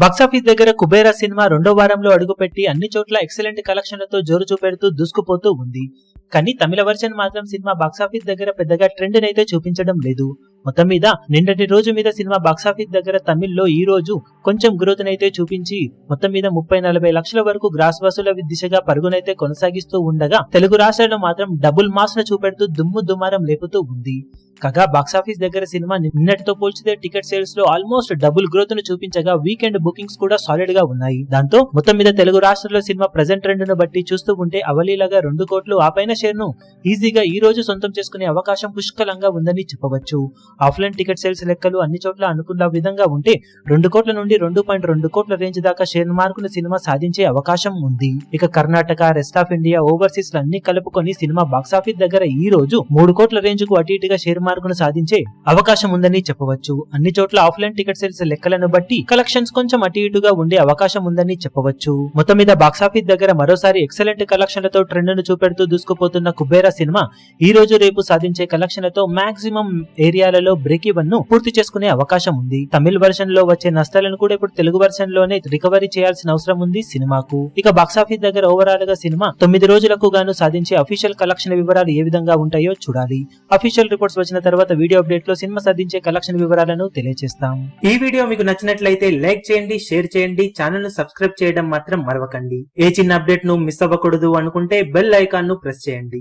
Box office దగ్గర Kubera cinema రెండో వారంలో అడుగుపెట్టి అన్ని చోట్ల ఎక్సలెంట్ కలెక్షన్లతో జోరు చూపెడుతూ దూసుకుపోతూ ఉంది. కానీ తమిళ వర్షన్ మాత్రం సినిమా బాక్సాఫీస్ దగ్గర పెద్దగా ట్రెండ్ నైతే చూపించడం లేదు. మొత్తం మీద నిన్నటి రోజు మీద సినిమా బాక్సాఫీస్ దగ్గర తమిళ్లో ఈ రోజు కొంచెం గ్రోత్ నైతే చూపించి మొత్తం మీద 30-40 లక్షల వరకు గ్రాస్ వసూల దిశగా పరుగునైతే కొనసాగిస్తూ ఉండగా తెలుగు రాష్ట్రాల్లో మాత్రం డబుల్ మాస్ ను చూపెడుతూ దుమ్ము దుమారం లేపుతూ ఉంది. కాగా బాక్సాఫీస్ దగ్గర సినిమా నిన్నటితో పోల్చితే టికెట్ సేల్స్ లో ఆల్మోస్ట్ డబుల్ గ్రోత్ ను చూపించగా వీకెండ్ బుకింగ్స్ కూడా సాలిడ్ గా ఉన్నాయి. దాంతో మొత్తం మీద తెలుగు రాష్ట్రాల్లో సినిమా ప్రెజెంట్ ట్రెండ్ ను బట్టి చూస్తూ ఉంటే అవలీలగా 2 కోట్లు ఆ పైన షేర్ ను ఈజీగా ఈ రోజు సొంతం చేసుకునే అవకాశం పుష్కలంగా ఉందని చెప్పవచ్చు. ఆఫ్లైన్ టికెట్ సేల్స్ లెక్కలు అన్ని చోట్ల అనుకున్న విధంగా ఉంటే 2 కోట్ల నుండి 2.2 కోట్ల రేంజ్ దాకా షేర్ మార్కును సినిమా సాధించే అవకాశం ఉంది. ఇక Karnataka, rest of India, overseas అన్ని కలుపుకొని సినిమా బాక్సాఫీస్ దగ్గర ఈ రోజు 3 కోట్ల రేంజ్ కు అటు ఇటుగా షేర్ మార్కును సాధించే అవకాశం ఉందని చెప్పవచ్చు. అన్ని చోట్ల ఆఫ్లైన్ టికెట్ సేల్స్ లెక్కలను బట్టి కలెక్షన్స్ కొంచెం అటు ఇటుగా ఉండే అవకాశం ఉందని చెప్పవచ్చు. మొత్తం మీద బాక్సాఫీస్ దగ్గర మరోసారి ఎక్సలెంట్ కలెక్షన్లతో ట్రెండ్ ను చూపెడుతూ దూసుకుపోతున్న కుబేరా సినిమా ఈ రోజు రేపు సాధించే కలెక్షన్లతో మాక్సిమం ఏరియాలలో బ్రేక్ ఈవెన్ ను పూర్తి చేసుకునే అవకాశం ఉంది. తమిళ వర్షన్ లో వచ్చే నష్టాలను కూడా ఇప్పుడు తెలుగు వర్షన్ లోనే రికవరీ చేయాల్సిన అవసరం ఉంది సినిమాకు. ఇక బాక్సాఫీస్ దగ్గర ఓవరాల్ గా సినిమా 9 రోజులకు గాను సాధించే అఫీషియల్ కలెక్షన్ వివరాలు ఏ విధంగా ఉంటాయో చూడాలి. అఫీషియల్ రిపోర్ట్స్ వచ్చిన తర్వాత వీడియో అప్డేట్ లో సినిమా సాధించే కలెక్షన్ వివరాలను తెలియజేస్తాం. ఈ వీడియో మీకు నచ్చినట్లయితే లైక్ చేయండి, షేర్ చేయండి, ఛానల్ ను సబ్స్క్రైబ్ చేయడం మాత్రం మరవకండి. ఏ చిన్న అప్డేట్ ను మిస్ అవ్వకూడదు అనుకుంటే బెల్ ఐకాన్ ను ప్రెస్ చేయండి.